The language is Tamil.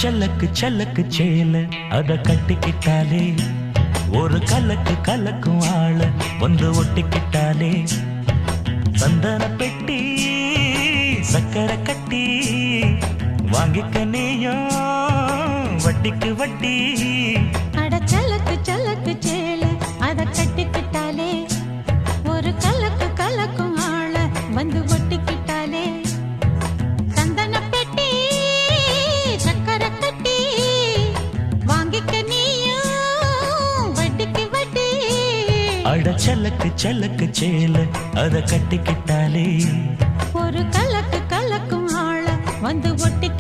சல்லக்கு சல்லக்கு சேல அத கட்டிக்கிட்டாலே ஒரு கலக்கு கலக்கும் ஆள வந்து ஒட்டிக்கிட்டாலே சந்தன பெட்டி சக்கரை கட்டி வாங்கிக்க நீயும் வட்டிக்கு வட்டி. அட சல்லக்கு சல்லக்கு சேல அத கட்டிக்கிட்டாலே ஒரு கலக்கு கலக்கும் ஆள வந்து ஒட்டிக்கிட்டாலே சந்தன பெட்டி சக்கரை கட்டி வாங்கிக்க நீயும் வட்டிக்கு வட்டி. அட சல்லக்கு சல்லக்கு சேல அத கட்டிக்கிட்டாலே ஒரு கலக்கு கலக்கும் ஆள வந்து ஒட்டிக்கிட்டாலே